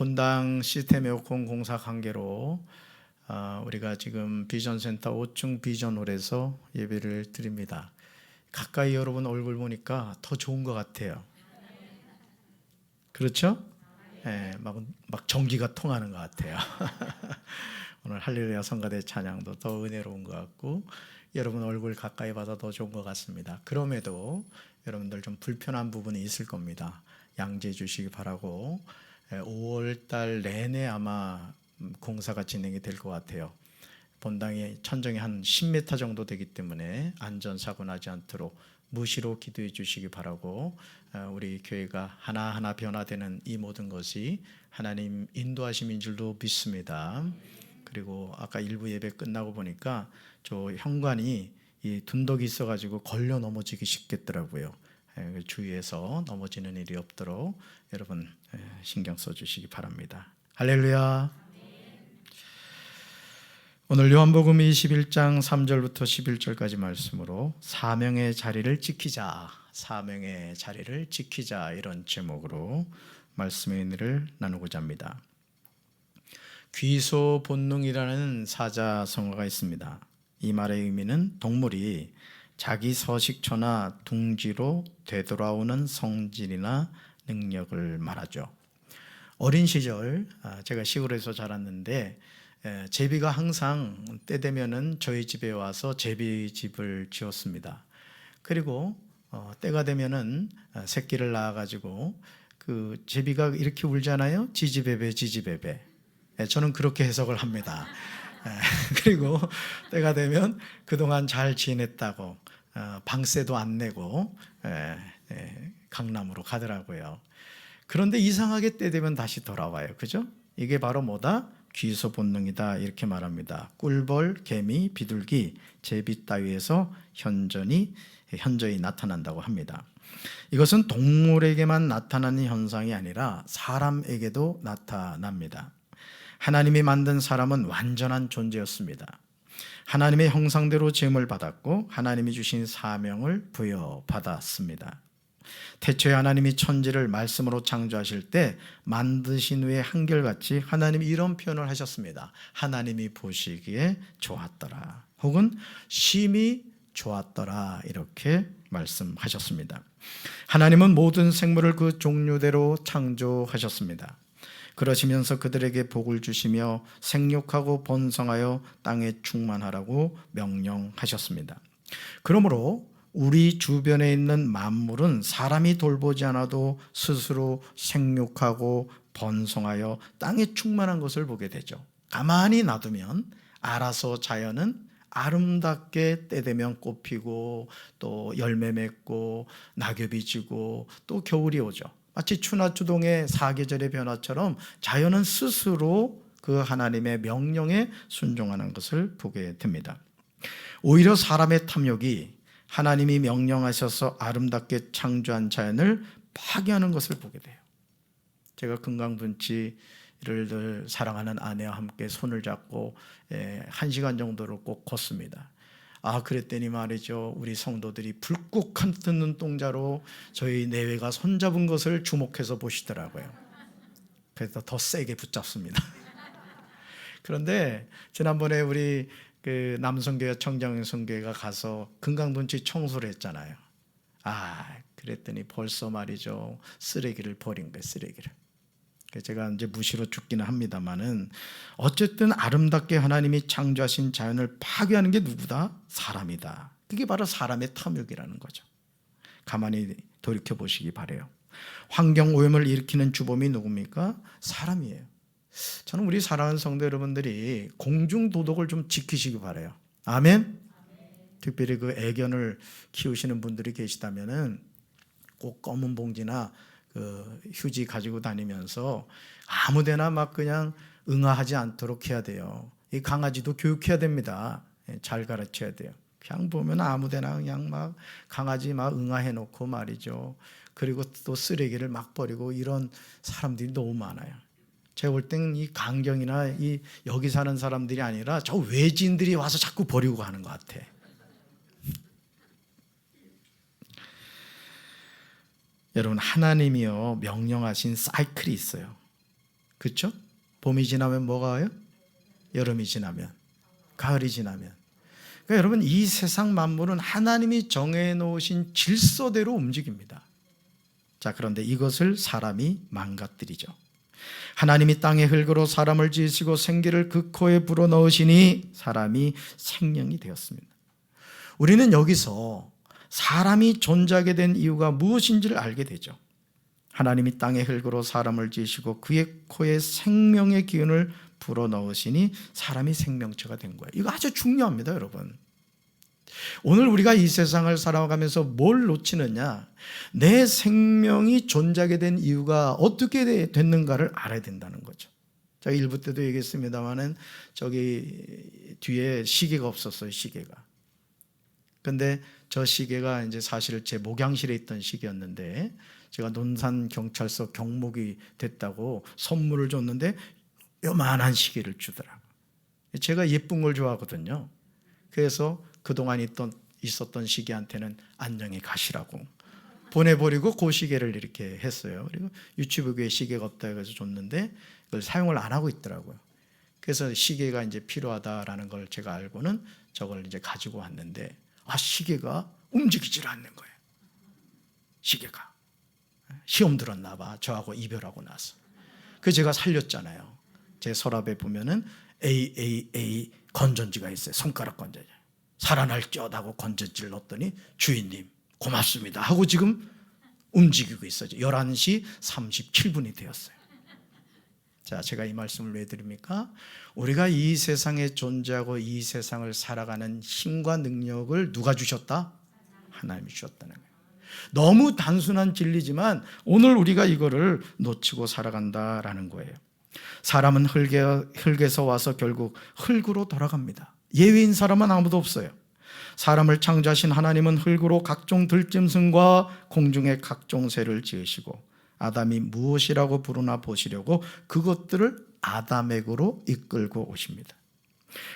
본당 시스템 에어컨 공사 관계로 우리가 지금 비전센터 5층 비전홀에서 예배를 드립니다. 가까이 여러분 얼굴 보니까 더 좋은 것 같아요. 그렇죠? 예, 막 전기가 통하는 것 같아요. 오늘 할렐루야 성가대 찬양도 더 은혜로운 것 같고 여러분 얼굴 가까이 봐서 더 좋은 것 같습니다. 그럼에도 여러분들 좀 불편한 부분이 있을 겁니다. 양지해 주시기 바라고 5월 달 내내 아마 공사가 진행이 될 것 같아요. 본당이 천정이 한 10m 정도 되기 때문에 안전사고 나지 않도록 무시로 기도해 주시기 바라고 우리 교회가 하나하나 변화되는 이 모든 것이 하나님 인도하심인 줄도 믿습니다. 그리고 아까 일부 예배 끝나고 보니까 저 현관이 이 둔덕이 있어가지고 걸려 넘어지기 쉽겠더라고요. 주의해서 넘어지는 일이 없도록 여러분 신경 써주시기 바랍니다. 할렐루야. 오늘 요한복음 21장 3절부터 11절까지 말씀으로 사명의 자리를 지키자, 사명의 자리를 지키자 이런 제목으로 말씀의 은혜를 나누고자 합니다. 귀소 본능이라는 사자성어가 있습니다. 이 말의 의미는 동물이 자기 서식처나 둥지로 되돌아오는 성질이나 능력을 말하죠. 어린 시절 제가 시골에서 자랐는데 제비가 항상 때 되면은 저희 집에 와서 제비집을 지었습니다. 그리고 때가 되면은 새끼를 낳아가지고 그 제비가 이렇게 울잖아요. 지지배배 지지배배. 저는 그렇게 해석을 합니다. 그리고 때가 되면 그동안 잘 지냈다고 방세도 안 내고 강남으로 가더라고요. 그런데 이상하게 때 되면 다시 돌아와요. 그죠? 이게 바로 뭐다? 귀소 본능이다 이렇게 말합니다. 꿀벌, 개미, 비둘기, 제비 따위에서 현저히 나타난다고 합니다. 이것은 동물에게만 나타나는 현상이 아니라 사람에게도 나타납니다. 하나님이 만든 사람은 완전한 존재였습니다. 하나님의 형상대로 지음을 받았고 하나님이 주신 사명을 부여받았습니다. 태초에 하나님이 천지를 말씀으로 창조하실 때 만드신 후에 한결같이 하나님이 이런 표현을 하셨습니다. 하나님이 보시기에 좋았더라 혹은 심히 좋았더라 이렇게 말씀하셨습니다. 하나님은 모든 생물을 그 종류대로 창조하셨습니다. 그러시면서 그들에게 복을 주시며 생육하고 번성하여 땅에 충만하라고 명령하셨습니다. 그러므로 우리 주변에 있는 만물은 사람이 돌보지 않아도 스스로 생육하고 번성하여 땅에 충만한 것을 보게 되죠. 가만히 놔두면 알아서 자연은 아름답게 때 되면 꽃 피고 또 열매 맺고 낙엽이 지고 또 겨울이 오죠. 마치 추나추동의 사계절의 변화처럼 자연은 스스로 그 하나님의 명령에 순종하는 것을 보게 됩니다. 오히려 사람의 탐욕이 하나님이 명령하셔서 아름답게 창조한 자연을 파괴하는 것을 보게 돼요. 제가 금강분치를 사랑하는 아내와 함께 손을 잡고 1시간 정도를 꼭 걷습니다. 그랬더니 말이죠. 우리 성도들이 불꽃 같은 눈동자로 저희 내외가 손잡은 것을 주목해서 보시더라고요. 그래서 더 세게 붙잡습니다. 그런데 지난번에 우리 그 남성교회 청정성교회가 가서 금강분치 청소를 했잖아요. 그랬더니 벌써 말이죠. 쓰레기를 버린 거예요. 쓰레기를. 제가 이제 무시로 죽기는 합니다만은 어쨌든 아름답게 하나님이 창조하신 자연을 파괴하는 게 누구다? 사람이다. 그게 바로 사람의 탐욕이라는 거죠. 가만히 돌이켜 보시기 바래요. 환경 오염을 일으키는 주범이 누굽니까? 사람이에요. 저는 우리 사랑하는 성도 여러분들이 공중 도덕을 좀 지키시기 바래요. 아멘. 특별히 그 애견을 키우시는 분들이 계시다면은 꼭 검은 봉지나 그 휴지 가지고 다니면서 아무데나 막 그냥 응아하지 않도록 해야 돼요. 이 강아지도 교육해야 됩니다. 잘 가르쳐야 돼요. 그냥 보면 아무데나 그냥 막 강아지 막 응아해 놓고 말이죠. 그리고 또 쓰레기를 막 버리고 이런 사람들이 너무 많아요. 제가 볼 땐 이 강경이나 이 여기 사는 사람들이 아니라 저 외지인들이 와서 자꾸 버리고 가는 것 같아. 여러분 하나님이요 명령하신 사이클이 있어요. 그렇죠? 봄이 지나면 뭐가 와요? 여름이 지나면, 가을이 지나면. 그러니까 여러분, 이 세상 만물은 하나님이 정해놓으신 질서대로 움직입니다. 자, 그런데 이것을 사람이 망가뜨리죠. 하나님이 땅의 흙으로 사람을 지으시고 생기를 그 코에 불어넣으시니 사람이 생명이 되었습니다. 우리는 여기서 사람이 존재하게 된 이유가 무엇인지를 알게 되죠. 하나님이 땅의 흙으로 사람을 지으시고 그의 코에 생명의 기운을 불어넣으시니 사람이 생명체가 된 거예요. 이거 아주 중요합니다, 여러분. 오늘 우리가 이 세상을 살아가면서 뭘 놓치느냐, 내 생명이 존재하게 된 이유가 어떻게 됐는가를 알아야 된다는 거죠. 제가 일부 때도 얘기했습니다마는 저기 뒤에 시계가 없었어요, 시계가. 근데 저 시계가 이제 사실 제 목양실에 있던 시계였는데 제가 논산경찰서 경목이 됐다고 선물을 줬는데 요만한 시계를 주더라고요. 제가 예쁜 걸 좋아하거든요. 그래서 그동안 있었던 시계한테는 안녕히 가시라고 보내버리고 그 시계를 이렇게 했어요. 그리고 유치부교에 시계가 없다 해서 줬는데 그걸 사용을 안 하고 있더라고요. 그래서 시계가 이제 필요하다라는 걸 제가 알고는 저걸 이제 가지고 왔는데 시계가 움직이질 않는 거예요. 시계가 시험 들었나 봐. 저하고 이별하고 나서. 그래서 제가 살렸잖아요. 제 서랍에 보면은 AAA 건전지가 있어요. 손가락 건전지. 살아날지어다고 건전지를 넣었더니 주인님 고맙습니다 하고 지금 움직이고 있어요. 11시 37분이 되었어요. 자, 제가 이 말씀을 왜 드립니까? 우리가 이 세상에 존재하고 이 세상을 살아가는 힘과 능력을 누가 주셨다? 하나님이 주셨다는 거예요. 너무 단순한 진리지만 오늘 우리가 이거를 놓치고 살아간다라는 거예요. 사람은 흙에서 와서 결국 흙으로 돌아갑니다. 예외인 사람은 아무도 없어요. 사람을 창조하신 하나님은 흙으로 각종 들짐승과 공중의 각종 새를 지으시고 아담이 무엇이라고 부르나 보시려고 그것들을 아담액으로 이끌고 오십니다.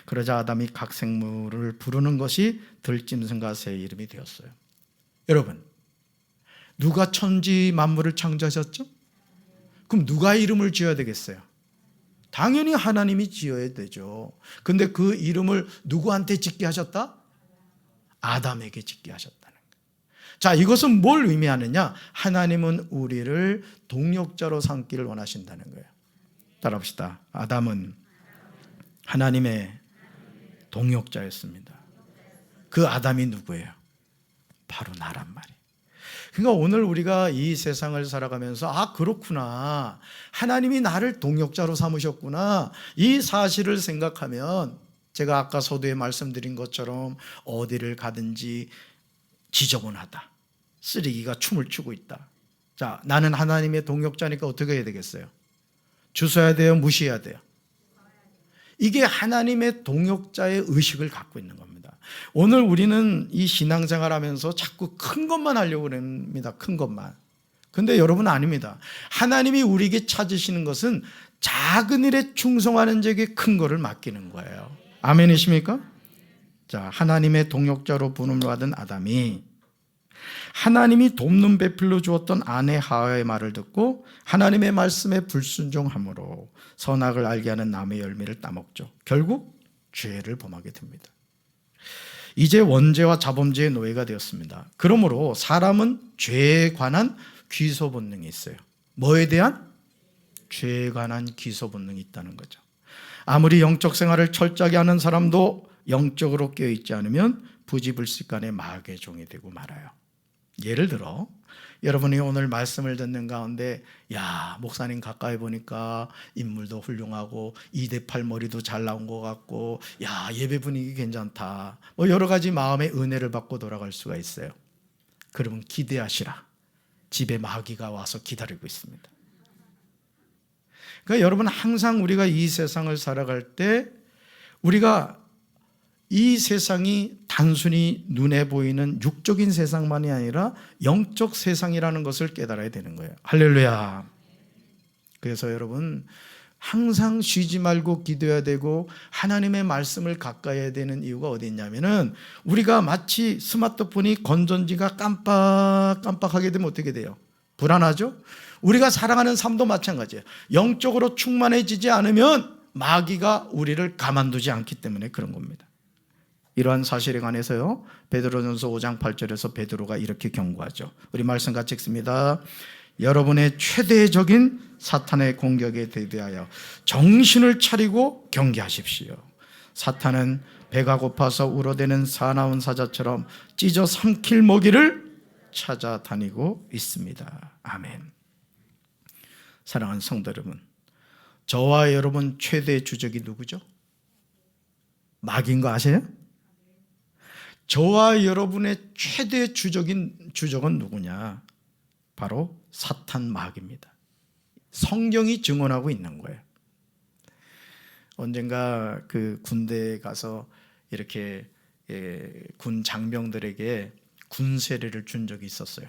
그러자 아담이 각 생물을 부르는 것이 들짐승과 새의 이름이 되었어요. 여러분, 누가 천지 만물을 창조하셨죠? 그럼 누가 이름을 지어야 되겠어요? 당연히 하나님이 지어야 되죠. 근데 그 이름을 누구한테 짓게 하셨다? 아담에게 짓게 하셨다는 거예요. 자, 이것은 뭘 의미하느냐? 하나님은 우리를 동역자로 삼기를 원하신다는 거예요. 따라합시다. 아담은 하나님의 동역자였습니다. 그 아담이 누구예요? 바로 나란 말이에요. 그러니까 오늘 우리가 이 세상을 살아가면서 그렇구나, 하나님이 나를 동역자로 삼으셨구나, 이 사실을 생각하면 제가 아까 서두에 말씀드린 것처럼 어디를 가든지 지저분하다, 쓰레기가 춤을 추고 있다. 자, 나는 하나님의 동역자니까 어떻게 해야 되겠어요? 주워야 돼요? 무시해야 돼요? 이게 하나님의 동역자의 의식을 갖고 있는 겁니다. 오늘 우리는 이 신앙생활 하면서 자꾸 큰 것만 하려고 합니다. 큰 것만. 근데 여러분, 아닙니다. 하나님이 우리에게 찾으시는 것은 작은 일에 충성하는 자에게 큰 거를 맡기는 거예요. 아멘이십니까? 자, 하나님의 동역자로 부름을 받은 아담이 하나님이 돕는 베풀러 주었던 아내 하와의 말을 듣고 하나님의 말씀에 불순종함으로 선악을 알게 하는 나무의 열매를 따먹죠. 결국 죄를 범하게 됩니다. 이제 원죄와 자범죄의 노예가 되었습니다. 그러므로 사람은 죄에 관한 귀소 본능이 있어요. 뭐에 대한? 죄에 관한 귀소 본능이 있다는 거죠. 아무리 영적 생활을 철저하게 하는 사람도 영적으로 깨어있지 않으면 부지불식간에 마귀의 종이 되고 말아요. 예를 들어 여러분이 오늘 말씀을 듣는 가운데 목사님 가까이 보니까 인물도 훌륭하고 2대8 머리도 잘 나온 것 같고 예배 분위기 괜찮다, 여러 가지 마음의 은혜를 받고 돌아갈 수가 있어요. 그러면 기대하시라. 집에 마귀가 와서 기다리고 있습니다. 그러니까 여러분, 항상 우리가 이 세상을 살아갈 때 우리가 이 세상이 단순히 눈에 보이는 육적인 세상만이 아니라 영적 세상이라는 것을 깨달아야 되는 거예요. 할렐루야. 그래서 여러분, 항상 쉬지 말고 기도해야 되고 하나님의 말씀을 가까이 해야 되는 이유가 어디 있냐면은 우리가 마치 스마트폰이 건전지가 깜빡깜빡하게 되면 어떻게 돼요? 불안하죠? 우리가 살아가는 삶도 마찬가지예요. 영적으로 충만해지지 않으면 마귀가 우리를 가만두지 않기 때문에 그런 겁니다. 이러한 사실에 관해서요, 베드로전서 5장 8절에서 베드로가 이렇게 경고하죠. 우리 말씀 같이 읽습니다. 여러분의 최대적인 사탄의 공격에 대비하여 정신을 차리고 경계하십시오. 사탄은 배가 고파서 울어대는 사나운 사자처럼 찢어 삼킬 먹이를 찾아다니고 있습니다. 아멘. 사랑하는 성도 여러분, 저와 여러분 최대의 주적이 누구죠? 마귀인 거 아세요? 저와 여러분의 최대 주적은 누구냐? 바로 사탄 마귀입니다. 성경이 증언하고 있는 거예요. 언젠가 그 군대에 가서 이렇게 군 장병들에게 군 세례를 준 적이 있었어요.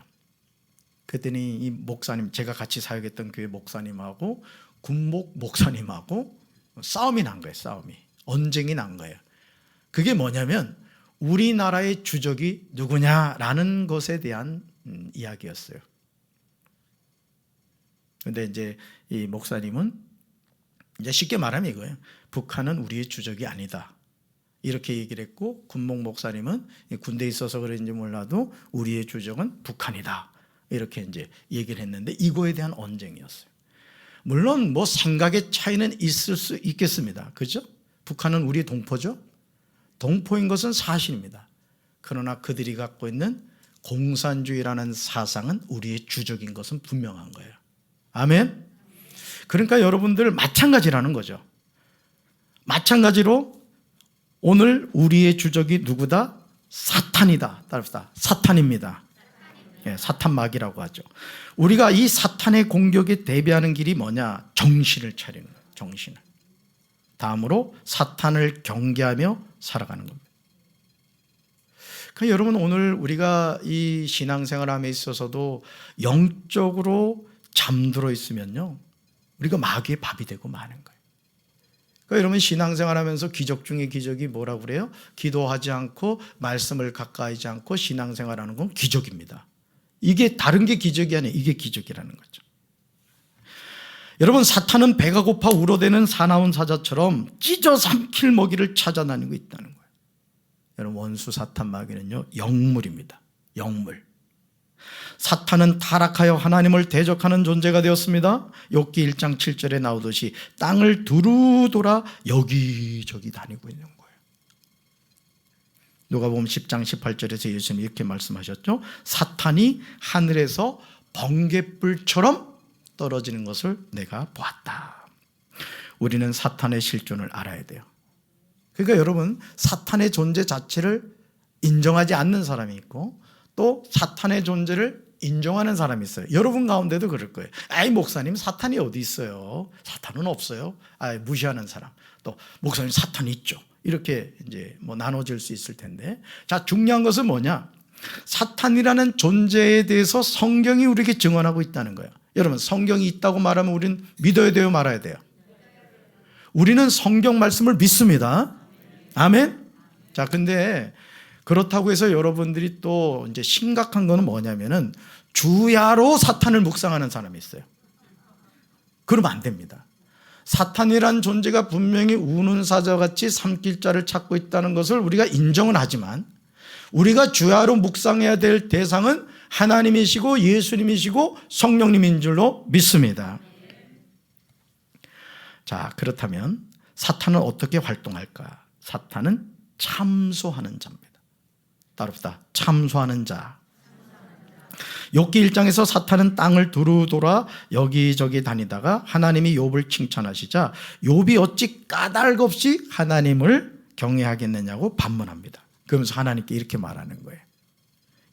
그랬더니 이 목사님, 제가 같이 사역했던 교회 목사님하고 군목 목사님하고 싸움이 난 거예요. 언쟁이 난 거예요. 그게 뭐냐면 우리나라의 주적이 누구냐라는 것에 대한 이야기였어요. 근데 이제 이 목사님은 이제 쉽게 말하면 이거예요. 북한은 우리의 주적이 아니다. 이렇게 얘기를 했고, 군목 목사님은 군대에 있어서 그런지 몰라도 우리의 주적은 북한이다. 이렇게 이제 얘기를 했는데 이거에 대한 언쟁이었어요. 물론 뭐 생각의 차이는 있을 수 있겠습니다. 그죠? 북한은 우리의 동포죠? 동포인 것은 사실입니다. 그러나 그들이 갖고 있는 공산주의라는 사상은 우리의 주적인 것은 분명한 거예요. 아멘? 그러니까 여러분들 마찬가지라는 거죠. 마찬가지로 오늘 우리의 주적이 누구다? 사탄이다. 따릅시다. 사탄입니다. 사탄 마귀라고 하죠. 우리가 이 사탄의 공격에 대비하는 길이 뭐냐? 정신을 차리는 거예요. 정신을. 다음으로 사탄을 경계하며 살아가는 겁니다. 그러니까 여러분, 오늘 우리가 이 신앙생활함에 있어서도 영적으로 잠들어 있으면요, 우리가 마귀의 밥이 되고 마는 거예요. 그러니까 여러분, 신앙생활하면서 기적 중에 기적이 뭐라고 그래요? 기도하지 않고 말씀을 가까이 하지 않고 신앙생활하는 건 기적입니다. 이게 다른 게 기적이 아니에요. 이게 기적이라는 거죠. 여러분, 사탄은 배가 고파 울어대는 사나운 사자처럼 찢어 삼킬 먹이를 찾아다니고 있다는 거예요. 여러분, 원수 사탄 마귀는요, 영물입니다. 영물. 사탄은 타락하여 하나님을 대적하는 존재가 되었습니다. 욥기 1장 7절에 나오듯이 땅을 두루 돌아 여기저기 다니고 있는 거예요. 누가복음 10장 18절에서 예수님이 이렇게 말씀하셨죠. 사탄이 하늘에서 번갯불처럼 떨어지는 것을 내가 보았다. 우리는 사탄의 실존을 알아야 돼요. 그러니까 여러분, 사탄의 존재 자체를 인정하지 않는 사람이 있고 또 사탄의 존재를 인정하는 사람이 있어요. 여러분 가운데도 그럴 거예요. 아이, 목사님, 사탄이 어디 있어요? 사탄은 없어요. 아이, 무시하는 사람. 또 목사님, 사탄이 있죠. 이렇게 이제 뭐 나눠질 수 있을 텐데, 자, 중요한 것은 뭐냐? 사탄이라는 존재에 대해서 성경이 우리에게 증언하고 있다는 거예요. 여러분, 성경이 있다고 말하면 우리는 믿어야 돼요, 말아야 돼요? 우리는 성경 말씀을 믿습니다. 아멘. 자, 근데 그렇다고 해서 여러분들이 또 이제 심각한 거는 뭐냐면은 주야로 사탄을 묵상하는 사람이 있어요. 그러면 안 됩니다. 사탄이란 존재가 분명히 우는 사자같이 삼킬 자를 찾고 있다는 것을 우리가 인정은 하지만 우리가 주야로 묵상해야 될 대상은 하나님이시고 예수님이시고 성령님인 줄로 믿습니다. 자, 그렇다면 사탄은 어떻게 활동할까? 사탄은 참소하는 자입니다. 따릅시다. 참소하는 자. 욥기 1장에서 사탄은 땅을 두루 돌아 여기저기 다니다가 하나님이 욥을 칭찬하시자 욥이 어찌 까닭없이 하나님을 경외하겠느냐고 반문합니다. 그러면서 하나님께 이렇게 말하는 거예요.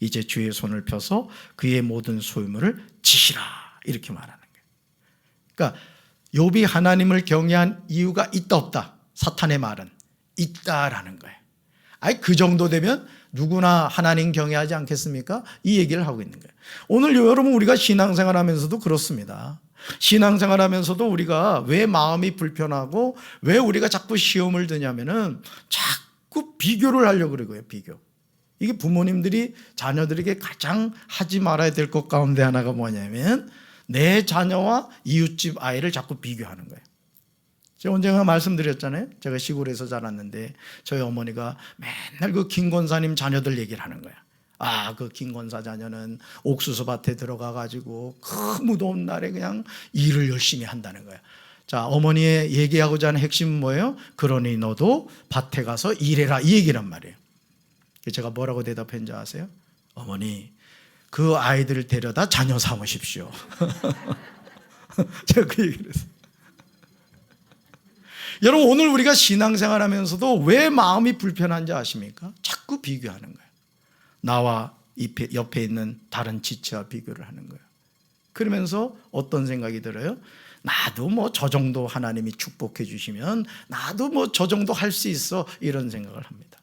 이제 주의 손을 펴서 그의 모든 소유물을 치시라, 이렇게 말하는 거예요. 그러니까 욥이 하나님을 경외한 이유가 있다 없다? 사탄의 말은 있다라는 거예요. 아니, 그 정도 되면 누구나 하나님 경외하지 않겠습니까? 이 얘기를 하고 있는 거예요. 오늘 여러분, 우리가 신앙생활 하면서도 그렇습니다. 신앙생활 하면서도 우리가 왜 마음이 불편하고 왜 우리가 자꾸 시험을 드냐면은 자꾸 비교를 하려고 그러고요. 비교. 이게 부모님들이 자녀들에게 가장 하지 말아야 될 것 가운데 하나가 뭐냐면 내 자녀와 이웃집 아이를 자꾸 비교하는 거예요. 제가 언젠가 말씀드렸잖아요. 제가 시골에서 자랐는데 저희 어머니가 맨날 그 김권사님 자녀들 얘기를 하는 거야. 그 김권사 자녀는 옥수수 밭에 들어가 가지고 그 무더운 날에 그냥 일을 열심히 한다는 거야. 자, 어머니의 얘기하고자 하는 핵심은 뭐예요? 그러니 너도 밭에 가서 일해라, 이 얘기란 말이에요. 제가 뭐라고 대답했는지 아세요? 어머니, 그 아이들을 데려다 자녀 삼으십시오. 제가 그 얘기를 했어요. 여러분, 오늘 우리가 신앙생활 하면서도 왜 마음이 불편한지 아십니까? 자꾸 비교하는 거예요. 나와 옆에 있는 다른 지체와 비교를 하는 거예요. 그러면서 어떤 생각이 들어요? 나도 뭐 저 정도 하나님이 축복해 주시면 나도 뭐 저 정도 할 수 있어, 이런 생각을 합니다.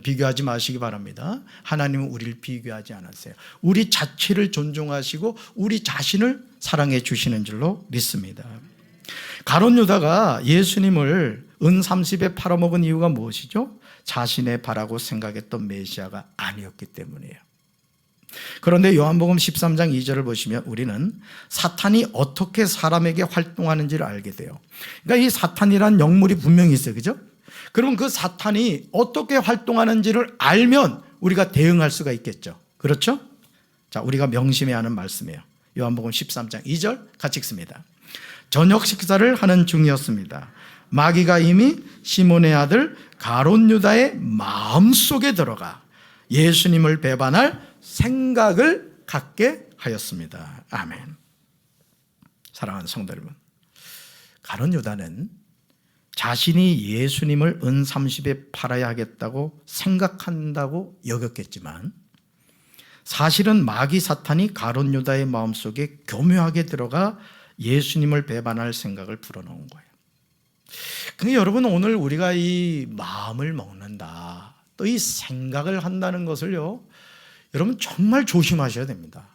비교하지 마시기 바랍니다. 하나님은 우리를 비교하지 않았어요. 우리 자체를 존중하시고 우리 자신을 사랑해 주시는 줄로 믿습니다. 가룟 유다가 예수님을 은 30에 팔아먹은 이유가 무엇이죠? 자신의 바라고 생각했던 메시아가 아니었기 때문이에요. 그런데 요한복음 13장 2절을 보시면 우리는 사탄이 어떻게 사람에게 활동하는지를 알게 돼요. 그러니까 이 사탄이란 영물이 분명히 있어요. 그죠? 그러면 그 사탄이 어떻게 활동하는지를 알면 우리가 대응할 수가 있겠죠. 그렇죠? 자, 우리가 명심해야 하는 말씀이에요. 요한복음 13장 2절 같이 읽습니다. 저녁 식사를 하는 중이었습니다. 마귀가 이미 시몬의 아들 가룟 유다의 마음속에 들어가 예수님을 배반할 생각을 갖게 하였습니다. 아멘. 사랑하는 성도 여러분, 가룟 유다는 자신이 예수님을 은 30에 팔아야 하겠다고 생각한다고 여겼겠지만 사실은 마귀 사탄이 가룟 유다의 마음속에 교묘하게 들어가 예수님을 배반할 생각을 불어넣은 거예요. 근데 여러분, 오늘 우리가 이 마음을 먹는다, 또 이 생각을 한다는 것을요, 여러분 정말 조심하셔야 됩니다.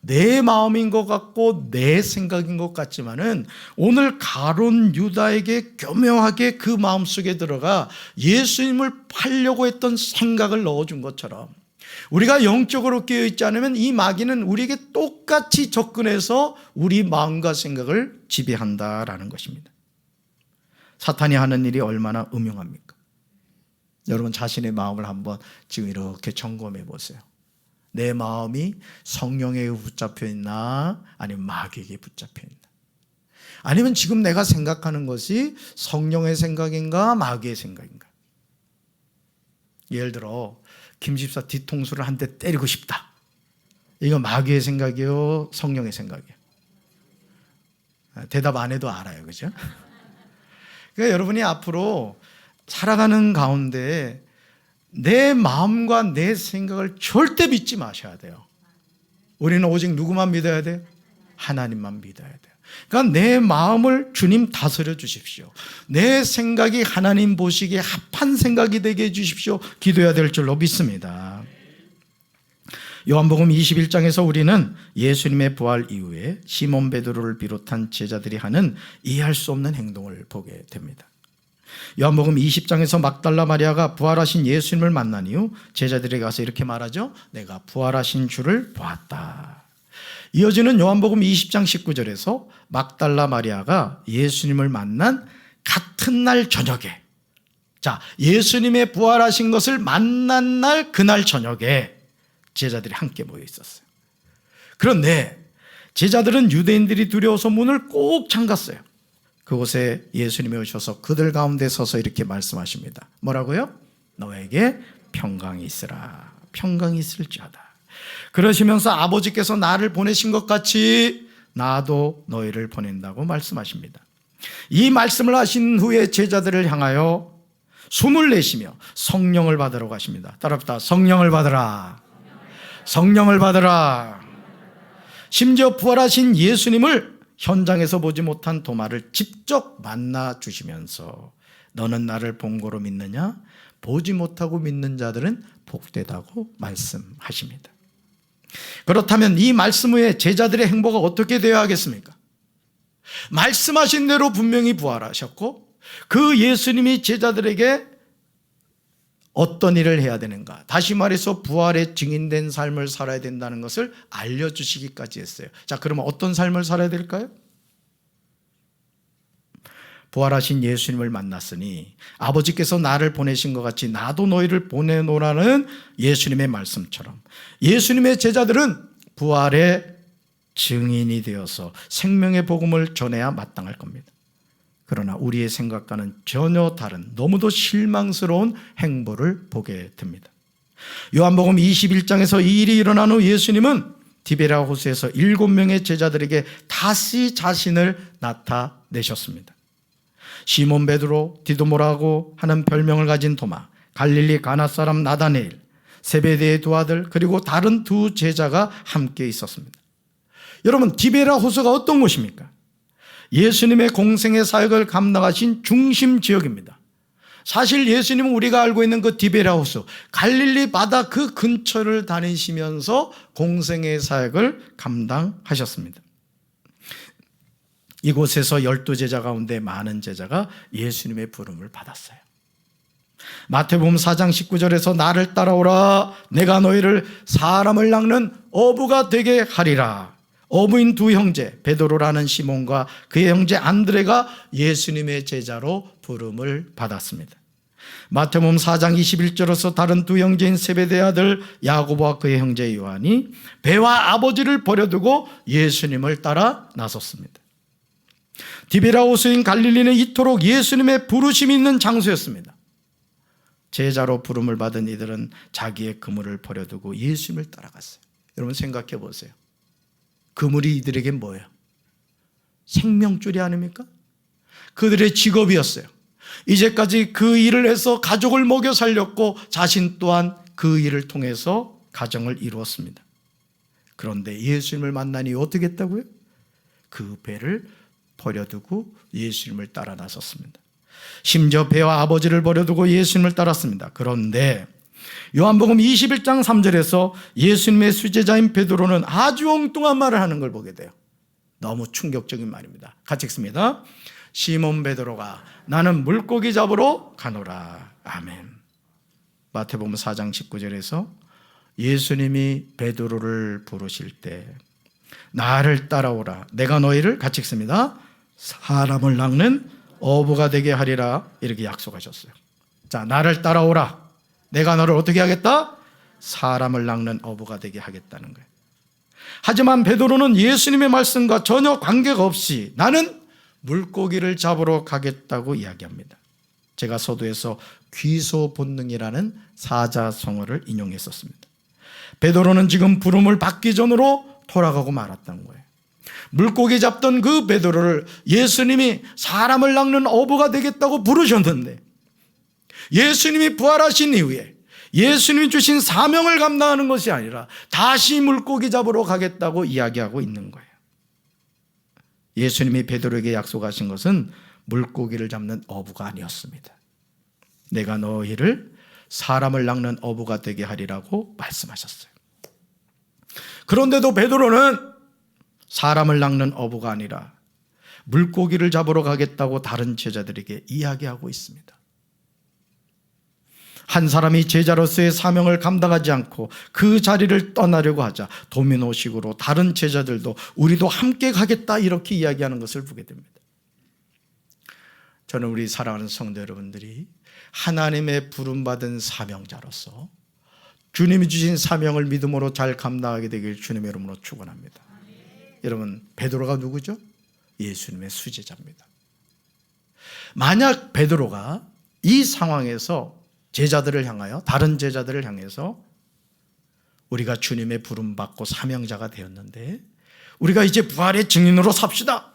내 마음인 것 같고 내 생각인 것 같지만은 오늘 가룟 유다에게 교묘하게 그 마음속에 들어가 예수님을 팔려고 했던 생각을 넣어준 것처럼 우리가 영적으로 깨어있지 않으면 이 마귀는 우리에게 똑같이 접근해서 우리 마음과 생각을 지배한다라는 것입니다. 사탄이 하는 일이 얼마나 음흉합니까? 여러분 자신의 마음을 한번 지금 이렇게 점검해 보세요. 내 마음이 성령에게 붙잡혀 있나 아니면 마귀에게 붙잡혀 있나? 아니면 지금 내가 생각하는 것이 성령의 생각인가 마귀의 생각인가? 예를 들어 김 집사 뒤통수를 한 대 때리고 싶다. 이거 마귀의 생각이요, 성령의 생각이요? 대답 안 해도 알아요. 그죠? 그러니까 여러분이 앞으로 살아가는 가운데 내 마음과 내 생각을 절대 믿지 마셔야 돼요. 우리는 오직 누구만 믿어야 돼요? 하나님만 믿어야 돼요. 그러니까 내 마음을 주님 다스려 주십시오. 내 생각이 하나님 보시기에 합한 생각이 되게 해주십시오. 기도해야 될 줄로 믿습니다. 요한복음 21장에서 우리는 예수님의 부활 이후에 시몬 베드로를 비롯한 제자들이 하는 이해할 수 없는 행동을 보게 됩니다. 요한복음 20장에서 막달라 마리아가 부활하신 예수님을 만난 이후 제자들에게 가서 이렇게 말하죠. 내가 부활하신 주를 보았다. 이어지는 요한복음 20장 19절에서 막달라 마리아가 예수님을 만난 같은 날 저녁에, 자, 예수님의 부활하신 것을 만난 날 그날 저녁에 제자들이 함께 모여 있었어요. 그런데 제자들은 유대인들이 두려워서 문을 꼭 잠갔어요. 그곳에 예수님이 오셔서 그들 가운데 서서 이렇게 말씀하십니다. 뭐라고요? 너에게 평강이 있으라. 평강이 있을지어다. 그러시면서 아버지께서 나를 보내신 것 같이 나도 너희를 보낸다고 말씀하십니다. 이 말씀을 하신 후에 제자들을 향하여 숨을 내쉬며 성령을 받으러 가십니다. 따라합시다. 성령을 받으라. 성령을 받으라. 심지어 부활하신 예수님을 현장에서 보지 못한 도마를 직접 만나 주시면서 너는 나를 본 거로 믿느냐? 보지 못하고 믿는 자들은 복되다고 말씀하십니다. 그렇다면 이 말씀 후에 제자들의 행보가 어떻게 되어야 하겠습니까? 말씀하신 대로 분명히 부활하셨고 그 예수님이 제자들에게 어떤 일을 해야 되는가, 다시 말해서 부활의 증인된 삶을 살아야 된다는 것을 알려주시기까지 했어요. 자, 그러면 어떤 삶을 살아야 될까요? 부활하신 예수님을 만났으니 아버지께서 나를 보내신 것 같이 나도 너희를 보내노라는 예수님의 말씀처럼 예수님의 제자들은 부활의 증인이 되어서 생명의 복음을 전해야 마땅할 겁니다. 그러나 우리의 생각과는 전혀 다른 너무도 실망스러운 행보를 보게 됩니다. 요한복음 21장에서 이 일이 일어난 후 예수님은 디베랴 호수에서 7명의 제자들에게 다시 자신을 나타내셨습니다. 시몬 베드로, 디도모라고 하는 별명을 가진 도마, 갈릴리 가나 사람 나다네일, 세베대의 두 아들, 그리고 다른 두 제자가 함께 있었습니다. 여러분, 디베랴 호수가 어떤 곳입니까? 예수님의 공생의 사역을 감당하신 중심 지역입니다. 사실 예수님은 우리가 알고 있는 그 디베랴 호수, 갈릴리 바다 그 근처를 다니시면서 공생의 사역을 감당하셨습니다. 이곳에서 12제자 가운데 많은 제자가 예수님의 부름을 받았어요. 마태복음 4장 19절에서 나를 따라오라, 내가 너희를 사람을 낚는 어부가 되게 하리라. 어부인 두 형제 베드로라는 시몬과 그의 형제 안드레가 예수님의 제자로 부름을 받았습니다. 마태복음 4장 21절에서 다른 두 형제인 세베대의 아들 야고보와 그의 형제 요한이 배와 아버지를 버려두고 예수님을 따라 나섰습니다. 디베랴 호수인 갈릴리는 이토록 예수님의 부르심이 있는 장소였습니다. 제자로 부름을 받은 이들은 자기의 그물을 버려두고 예수님을 따라갔어요. 여러분 생각해 보세요. 그물이 이들에겐 뭐예요? 생명줄이 아닙니까? 그들의 직업이었어요. 이제까지 그 일을 해서 가족을 먹여 살렸고 자신 또한 그 일을 통해서 가정을 이루었습니다. 그런데 예수님을 만나니 어떻게 했다고요? 그 배를 버려두고 예수님을 따라 나섰습니다. 심지어 배와 아버지를 버려두고 예수님을 따랐습니다. 그런데 요한복음 21장 3절에서 예수님의 수제자인 베드로는 아주 엉뚱한 말을 하는 걸 보게 돼요. 너무 충격적인 말입니다. 같이 읽습니다. 시몬 베드로가 나는 물고기 잡으러 가노라. 아멘. 마태복음 4장 19절에서 예수님이 베드로를 부르실 때 나를 따라오라, 내가 너희를, 같이 읽습니다, 사람을 낚는 어부가 되게 하리라, 이렇게 약속하셨어요. 자, 나를 따라오라, 내가 너를 어떻게 하겠다? 사람을 낚는 어부가 되게 하겠다는 거예요. 하지만 베드로는 예수님의 말씀과 전혀 관계가 없이 나는 물고기를 잡으러 가겠다고 이야기합니다. 제가 서두에서 귀소 본능이라는 사자성어를 인용했었습니다. 베드로는 지금 부름을 받기 전으로 돌아가고 말았다는 거예요. 물고기 잡던 그 베드로를 예수님이 사람을 낚는 어부가 되겠다고 부르셨는데 예수님이 부활하신 이후에 예수님이 주신 사명을 감당하는 것이 아니라 다시 물고기 잡으러 가겠다고 이야기하고 있는 거예요. 예수님이 베드로에게 약속하신 것은 물고기를 잡는 어부가 아니었습니다. 내가 너희를 사람을 낚는 어부가 되게 하리라고 말씀하셨어요. 그런데도 베드로는 사람을 낚는 어부가 아니라 물고기를 잡으러 가겠다고 다른 제자들에게 이야기하고 있습니다. 한 사람이 제자로서의 사명을 감당하지 않고 그 자리를 떠나려고 하자 도미노식으로 다른 제자들도 우리도 함께 가겠다 이렇게 이야기하는 것을 보게 됩니다. 저는 우리 사랑하는 성도 여러분들이 하나님의 부름받은 사명자로서 주님이 주신 사명을 믿음으로 잘 감당하게 되길 주님의 이름으로 축원합니다. 여러분, 베드로가 누구죠? 예수님의 수제자입니다. 만약 베드로가 이 상황에서 제자들을 향하여, 다른 제자들을 향해서 우리가 주님의 부름받고 사명자가 되었는데 우리가 이제 부활의 증인으로 삽시다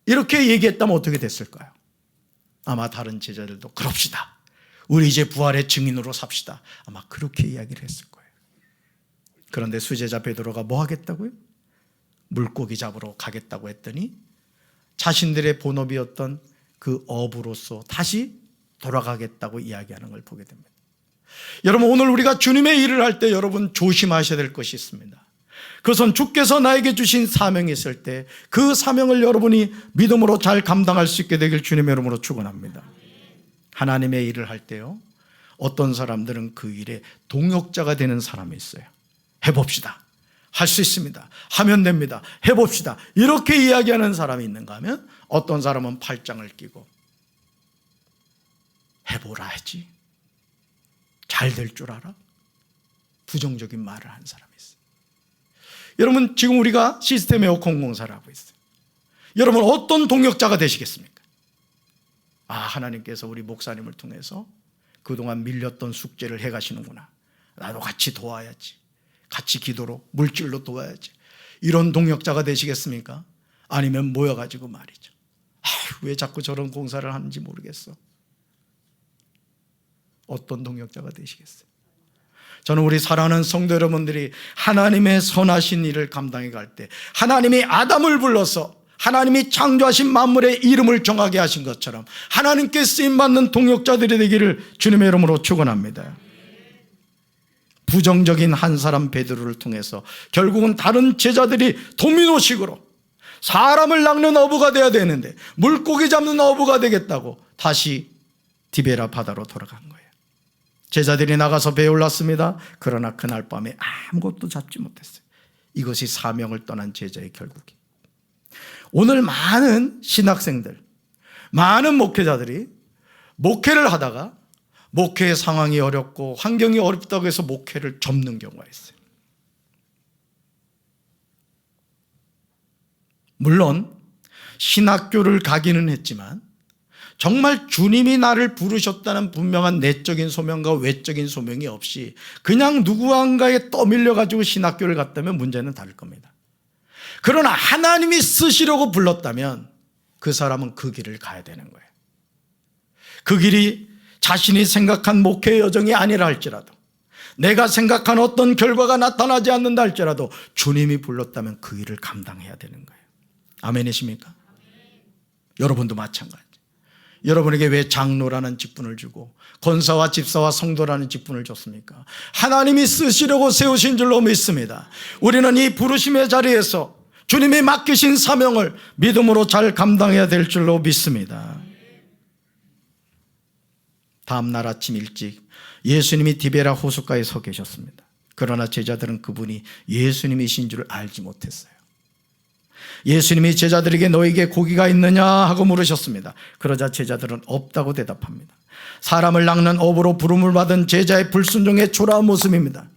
이렇게 얘기했다면 어떻게 됐을까요? 아마 다른 제자들도 그럽시다, 우리 이제 부활의 증인으로 삽시다, 아마 그렇게 이야기를 했을 거예요. 그런데 수제자 베드로가 뭐 하겠다고요? 물고기 잡으러 가겠다고 했더니 자신들의 본업이었던 그 어부로서 다시 돌아가겠다고 이야기하는 걸 보게 됩니다. 여러분, 오늘 우리가 주님의 일을 할 때 여러분 조심하셔야 될 것이 있습니다. 그것은 주께서 나에게 주신 사명이 있을 때 그 사명을 여러분이 믿음으로 잘 감당할 수 있게 되길 주님의 이름으로 축원합니다. 하나님의 일을 할 때요, 어떤 사람들은 그 일에 동역자가 되는 사람이 있어요. 해봅시다. 할 수 있습니다. 하면 됩니다. 해봅시다. 이렇게 이야기하는 사람이 있는가 하면 어떤 사람은 팔짱을 끼고 해보라 하지. 잘 될 줄 알아? 부정적인 말을 하는 사람이 있어요. 여러분, 지금 우리가 시스템 에어컨 공사를 하고 있어요. 여러분, 어떤 동역자가 되시겠습니까? 하나님께서 우리 목사님을 통해서 그동안 밀렸던 숙제를 해가시는구나. 나도 같이 도와야지. 같이 기도로, 물질로 도와야지. 이런 동역자가 되시겠습니까? 아니면 모여가지고 말이죠. 왜 자꾸 저런 공사를 하는지 모르겠어. 어떤 동역자가 되시겠어요? 저는 우리 사랑하는 성도 여러분들이 하나님의 선하신 일을 감당해 갈 때 하나님이 아담을 불러서 하나님이 창조하신 만물의 이름을 정하게 하신 것처럼 하나님께 쓰임받는 동역자들이 되기를 주님의 이름으로 축원합니다. 부정적인 한 사람 베드로를 통해서 결국은 다른 제자들이 도미노식으로 사람을 낚는 어부가 되어야 되는데 물고기 잡는 어부가 되겠다고 다시 디베라 바다로 돌아간 거예요. 제자들이 나가서 배에 올랐습니다. 그러나 그날 밤에 아무것도 잡지 못했어요. 이것이 사명을 떠난 제자의 결국이에요. 오늘 많은 신학생들, 많은 목회자들이 목회를 하다가 목회의 상황이 어렵고 환경이 어렵다고 해서 목회를 접는 경우가 있어요. 물론 신학교를 가기는 했지만 정말 주님이 나를 부르셨다는 분명한 내적인 소명과 외적인 소명이 없이 그냥 누구한가에 떠밀려가지고 신학교를 갔다면 문제는 다를 겁니다. 그러나 하나님이 쓰시려고 불렀다면 그 사람은 그 길을 가야 되는 거예요. 그 길이 자신이 생각한 목회 여정이 아니라 할지라도, 내가 생각한 어떤 결과가 나타나지 않는다 할지라도 주님이 불렀다면 그 일을 감당해야 되는 거예요. 아멘이십니까? 여러분도 마찬가지. 여러분에게 왜 장로라는 직분을 주고 권사와 집사와 성도라는 직분을 줬습니까? 하나님이 쓰시려고 세우신 줄로 믿습니다. 우리는 이 부르심의 자리에서 주님이 맡기신 사명을 믿음으로 잘 감당해야 될 줄로 믿습니다. 다음 날 아침 일찍 예수님이 디베라 호숫가에 서 계셨습니다. 그러나 제자들은 그분이 예수님이신 줄 알지 못했어요. 예수님이 제자들에게 너에게 고기가 있느냐 하고 물으셨습니다. 그러자 제자들은 없다고 대답합니다. 사람을 낚는 어부로 부름을 받은 제자의 불순종의 초라한 모습입니다.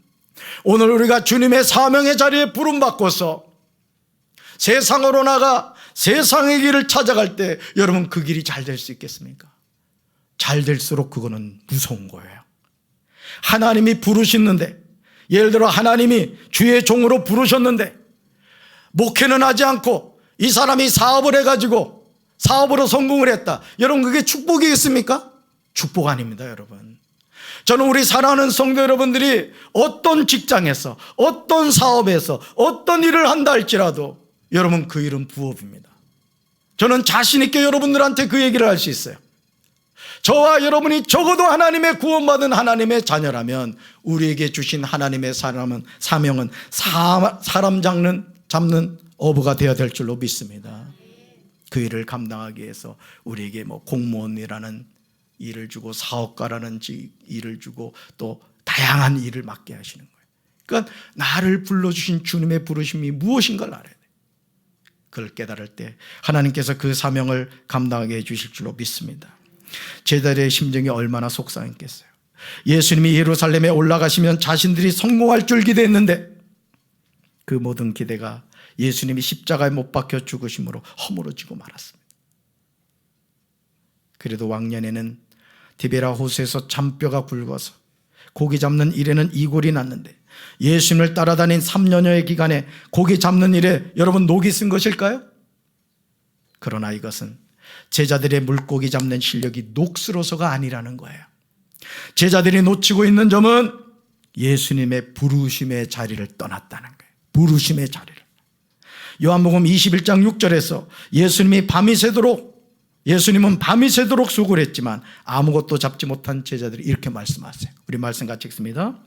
오늘 우리가 주님의 사명의 자리에 부름받고서 세상으로 나가 세상의 길을 찾아갈 때 여러분 그 길이 잘 될 수 있겠습니까? 잘 될수록 그거는 무서운 거예요. 하나님이 부르시는데, 예를 들어 하나님이 주의 종으로 부르셨는데 목회는 하지 않고 이 사람이 사업을 해가지고 사업으로 성공을 했다. 여러분 그게 축복이겠습니까? 축복 아닙니다, 여러분. 저는 우리 사랑하는 성도 여러분들이 어떤 직장에서 어떤 사업에서 어떤 일을 한다 할지라도 여러분 그 일은 부업입니다. 저는 자신 있게 여러분들한테 그 얘기를 할 수 있어요. 저와 여러분이 적어도 하나님의 구원받은 하나님의 자녀라면 우리에게 주신 하나님의 사명은 사람 잡는 어부가 되어야 될 줄로 믿습니다. 그 일을 감당하기 위해서 우리에게 공무원이라는 일을 주고 사업가라는 일을 주고 또 다양한 일을 맡게 하시는 거예요. 그러니까 나를 불러주신 주님의 부르심이 무엇인가를 알아야 돼요. 그걸 깨달을 때 하나님께서 그 사명을 감당하게 해주실 줄로 믿습니다. 제자들의 심정이 얼마나 속상했겠어요. 예수님이 예루살렘에 올라가시면 자신들이 성공할 줄 기대했는데 그 모든 기대가 예수님이 십자가에 못 박혀 죽으심으로 허물어지고 말았습니다. 그래도 왕년에는 디베라 호수에서 잔뼈가 굵어서 고기 잡는 일에는 이골이 났는데 예수님을 따라다닌 3년여의 기간에 고기 잡는 일에 여러분 녹이 쓴 것일까요? 그러나 이것은 제자들의 물고기 잡는 실력이 녹슬어서가 아니라는 거예요. 제자들이 놓치고 있는 점은 예수님의 부르심의 자리를 떠났다는 거예요. 부르심의 자리를. 요한복음 21장 6절에서 예수님은 밤이 새도록 수고를 했지만 아무것도 잡지 못한 제자들이 이렇게 말씀하세요. 우리 말씀 같이 읽습니다.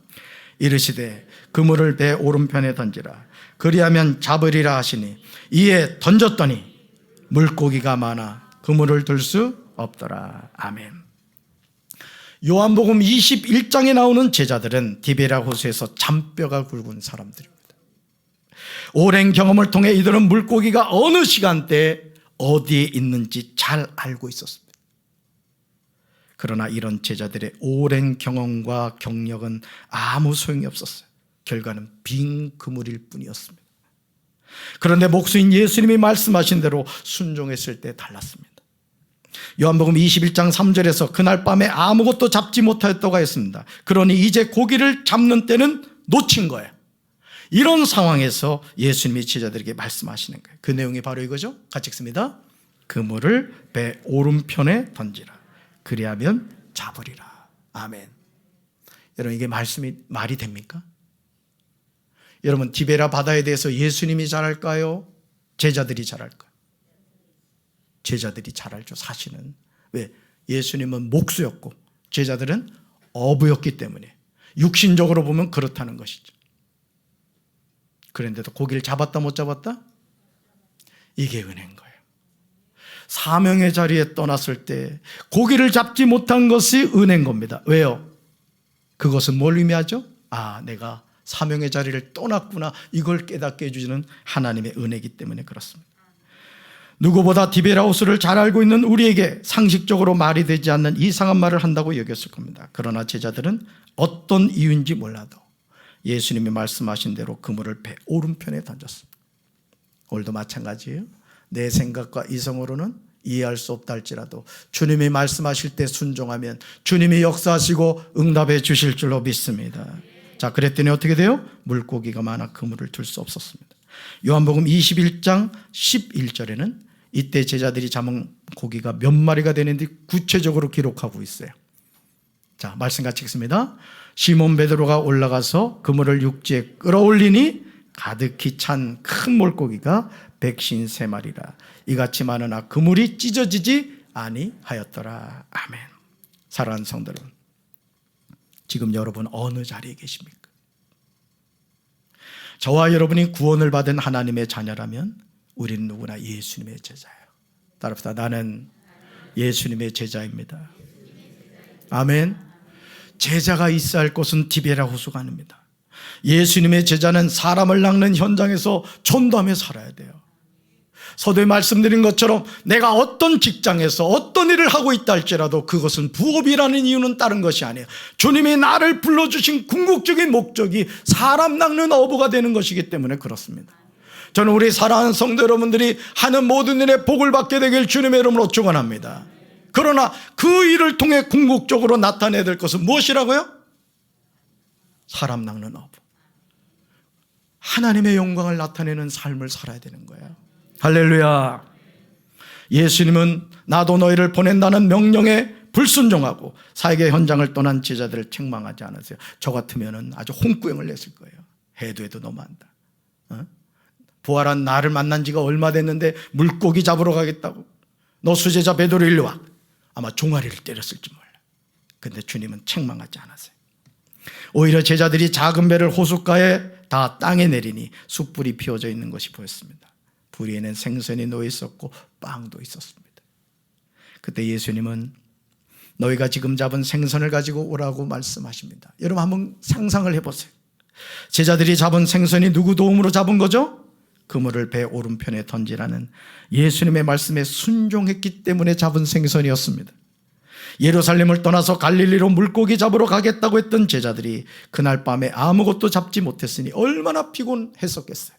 이르시되 그물을 배 오른편에 던지라. 그리하면 잡으리라 하시니 이에 던졌더니 물고기가 많아 그물을 들 수 없더라. 아멘. 요한복음 21장에 나오는 제자들은 디베랴 호수에서 잔뼈가 굵은 사람들입니다. 오랜 경험을 통해 이들은 물고기가 어느 시간대에 어디에 있는지 잘 알고 있었습니다. 그러나 이런 제자들의 오랜 경험과 경력은 아무 소용이 없었어요. 결과는 빈 그물일 뿐이었습니다. 그런데 목수인 예수님이 말씀하신 대로 순종했을 때 달랐습니다. 요한복음 21장 3절에서 그날 밤에 아무것도 잡지 못하였다고 했습니다. 그러니 이제 고기를 잡는 때는 놓친 거예요. 이런 상황에서 예수님이 제자들에게 말씀하시는 거예요. 그 내용이 바로 이거죠. 같이 읽습니다. 그물을 배 오른편에 던지라. 그리하면 잡으리라. 아멘. 여러분, 이게 말이 됩니까? 여러분, 디베랴 바다에 대해서 예수님이 잘할까요? 제자들이 잘할까요? 제자들이 잘 알죠. 사실은. 왜? 예수님은 목수였고 제자들은 어부였기 때문에 육신적으로 보면 그렇다는 것이죠. 그런데도 고기를 잡았다 못 잡았다? 이게 은혜인 거예요. 사명의 자리에 떠났을 때 고기를 잡지 못한 것이 은혜인 겁니다. 왜요? 그것은 뭘 의미하죠? 아, 내가 사명의 자리를 떠났구나, 이걸 깨닫게 해주시는 하나님의 은혜이기 때문에 그렇습니다. 누구보다 디베랴 호수를 잘 알고 있는 우리에게 상식적으로 말이 되지 않는 이상한 말을 한다고 여겼을 겁니다. 그러나 제자들은 어떤 이유인지 몰라도 예수님이 말씀하신 대로 그물을 배 오른편에 던졌습니다. 오늘도 마찬가지예요. 내 생각과 이성으로는 이해할 수 없다 할지라도 주님이 말씀하실 때 순종하면 주님이 역사하시고 응답해 주실 줄로 믿습니다. 자, 그랬더니 어떻게 돼요? 물고기가 많아 그물을 들 수 없었습니다. 요한복음 21장 11절에는 이때 제자들이 잡은 고기가 몇 마리가 되는지 구체적으로 기록하고 있어요. 자, 말씀 같이 읽습니다. 시몬 베드로가 올라가서 그물을 육지에 끌어올리니 가득히 찬 큰 물고기가 153마리라. 이같이 많으나 그물이 찢어지지 아니하였더라. 아멘. 사랑하는 성도 여러분, 지금 여러분 어느 자리에 계십니까? 저와 여러분이 구원을 받은 하나님의 자녀라면 우리는 누구나 예수님의 제자예요. 따라합시다. 나는 예수님의 제자입니다. 아멘. 제자가 있어야 할 곳은 디베랴 호수가 아닙니다. 예수님의 제자는 사람을 낚는 현장에서 전도하며 살아야 돼요. 서두에 말씀드린 것처럼 내가 어떤 직장에서 어떤 일을 하고 있다 할지라도 그것은 부업이라는 이유는 다른 것이 아니에요. 주님이 나를 불러주신 궁극적인 목적이 사람 낚는 어부가 되는 것이기 때문에 그렇습니다. 저는 우리 사랑하는 성도 여러분들이 하는 모든 일에 복을 받게 되길 주님의 이름으로 축원합니다. 그러나 그 일을 통해 궁극적으로 나타내야 될 것은 무엇이라고요? 사람 낚는 어부. 하나님의 영광을 나타내는 삶을 살아야 되는 거예요. 할렐루야. 예수님은 나도 너희를 보낸다는 명령에 불순종하고 사역의 현장을 떠난 제자들을 책망하지 않으세요. 저 같으면 아주 홍구형을 냈을 거예요. 해도 너무한다. 부활한 나를 만난 지가 얼마 됐는데 물고기 잡으러 가겠다고. 너 수제자 베드로 일로 와. 아마 종아리를 때렸을지 몰라. 근데 주님은 책망하지 않으세요. 오히려 제자들이 작은 배를 호숫가에 다 땅에 내리니 숯불이 피워져 있는 것이 보였습니다. 불에는 생선이 놓여 있었고 빵도 있었습니다. 그때 예수님은 너희가 지금 잡은 생선을 가지고 오라고 말씀하십니다. 여러분 한번 상상을 해보세요. 제자들이 잡은 생선이 누구 도움으로 잡은 거죠? 그물을 배 오른편에 던지라는 예수님의 말씀에 순종했기 때문에 잡은 생선이었습니다. 예루살렘을 떠나서 갈릴리로 물고기 잡으러 가겠다고 했던 제자들이 그날 밤에 아무것도 잡지 못했으니 얼마나 피곤했었겠어요.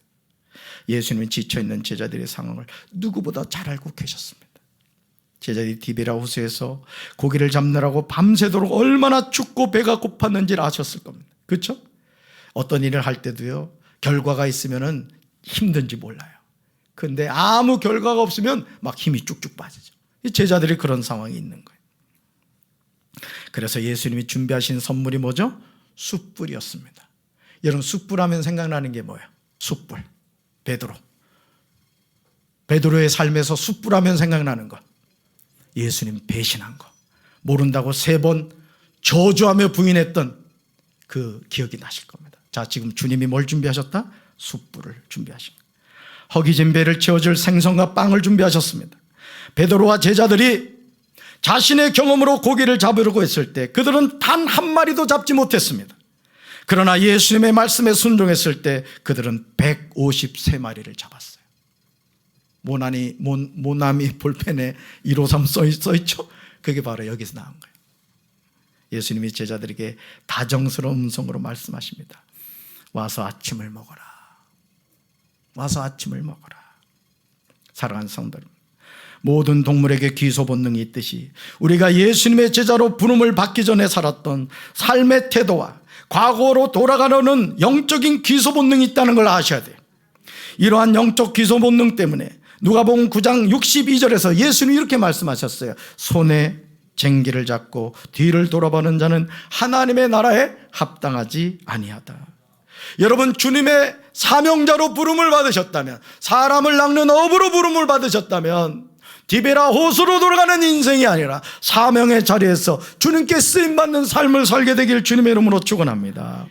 예수님은 지쳐있는 제자들의 상황을 누구보다 잘 알고 계셨습니다. 제자들이 디베랴 호수에서 고기를 잡느라고 밤새도록 얼마나 춥고 배가 고팠는지를 아셨을 겁니다. 그렇죠? 어떤 일을 할 때도요, 결과가 있으면 힘든지 몰라요. 그런데 아무 결과가 없으면 막 힘이 쭉쭉 빠지죠. 제자들이 그런 상황이 있는 거예요. 그래서 예수님이 준비하신 선물이 뭐죠? 숯불이었습니다. 여러분, 숯불 하면 생각나는 게 뭐예요? 숯불. 베드로의 삶에서 숯불 하면 생각나는 것, 예수님 배신한 거, 모른다고 3번 저주하며 부인했던 그 기억이 나실 겁니다. 자, 지금 주님이 뭘 준비하셨다? 숯불을 준비하신 거예요. 허기진 배를 채워줄 생선과 빵을 준비하셨습니다. 베드로와 제자들이 자신의 경험으로 고기를 잡으려고 했을 때 그들은 단 한 마리도 잡지 못했습니다. 그러나 예수님의 말씀에 순종했을 때 그들은 153마리를 잡았어요. 모나미 볼펜에 153 써있죠? 그게 바로 여기서 나온 거예요. 예수님이 제자들에게 다정스러운 음성으로 말씀하십니다. 와서 아침을 먹어라. 와서 아침을 먹어라. 사랑하는 성도 여러분, 모든 동물에게 귀소 본능이 있듯이 우리가 예수님의 제자로 부름을 받기 전에 살았던 삶의 태도와 과거로 돌아가려는 영적인 귀소 본능이 있다는 걸 아셔야 돼요. 이러한 영적 귀소 본능 때문에 누가복음 9장 62절에서 예수님이 이렇게 말씀하셨어요. 손에 쟁기를 잡고 뒤를 돌아보는 자는 하나님의 나라에 합당하지 아니하다. 여러분, 주님의 사명자로 부름을 받으셨다면, 사람을 낚는 어부로 부름을 받으셨다면 디베라 호수로 돌아가는 인생이 아니라 사명의 자리에서 주님께 쓰임받는 삶을 살게 되길 주님의 이름으로 축원합니다.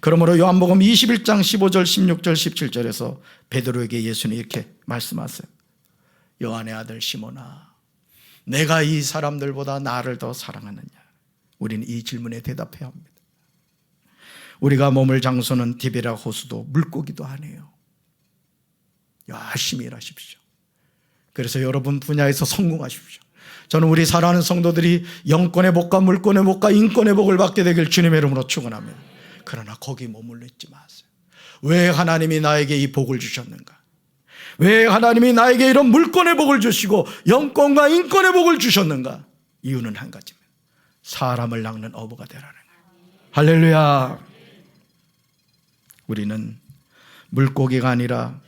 그러므로 요한복음 21장 15절 16절 17절에서 베드로에게 예수님이 이렇게 말씀하세요. 요한의 아들 시몬아, 내가 이 사람들보다 나를 더 사랑하느냐? 우리는 이 질문에 대답해야 합니다. 우리가 머물 장소는 디베라 호수도 물고기도 아니에요. 열심히 일하십시오. 그래서 여러분 분야에서 성공하십시오. 저는 우리 사랑하는 성도들이 영권의 복과 물권의 복과 인권의 복을 받게 되길 주님의 이름으로 축원합니다. 그러나 거기 머물러 있지 마세요. 왜 하나님이 나에게 이 복을 주셨는가? 왜 하나님이 나에게 이런 물권의 복을 주시고 영권과 인권의 복을 주셨는가? 이유는 한 가지입니다. 사람을 낚는 어부가 되라는 거예요. 할렐루야. 우리는 물고기가 아니라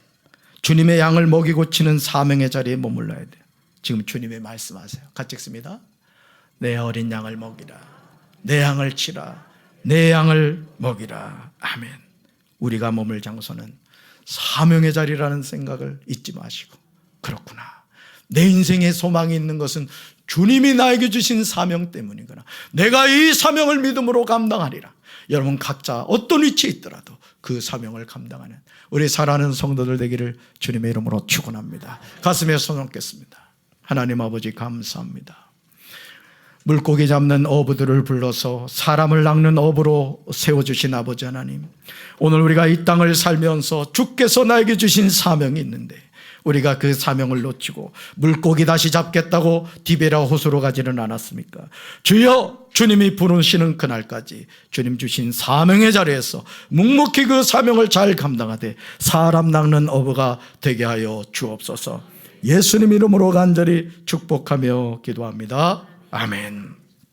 주님의 양을 먹이고 치는 사명의 자리에 머물러야 돼요. 지금 주님이 말씀하세요. 같이 읽습니다. 내 어린 양을 먹이라. 내 양을 치라. 내 양을 먹이라. 아멘. 우리가 머물 장소는 사명의 자리라는 생각을 잊지 마시고, 그렇구나, 내 인생에 소망이 있는 것은 주님이 나에게 주신 사명 때문이구나, 내가 이 사명을 믿음으로 감당하리라. 여러분 각자 어떤 위치에 있더라도 그 사명을 감당하는 우리 사랑하는 성도들 되기를 주님의 이름으로 축원합니다. 가슴에 손 얹겠습니다. 하나님 아버지 감사합니다. 물고기 잡는 어부들을 불러서 사람을 낚는 어부로 세워주신 아버지 하나님, 오늘 우리가 이 땅을 살면서 주께서 나에게 주신 사명이 있는데 우리가 그 사명을 놓치고 물고기 다시 잡겠다고 디베라 호수로 가지는 않았습니까? 주여, 주님이 부르시는 그날까지 주님 주신 사명의 자리에서 묵묵히 그 사명을 잘 감당하되 사람 낚는 어부가 되게 하여 주옵소서. 예수님 이름으로 간절히 축복하며 기도합니다. 아멘.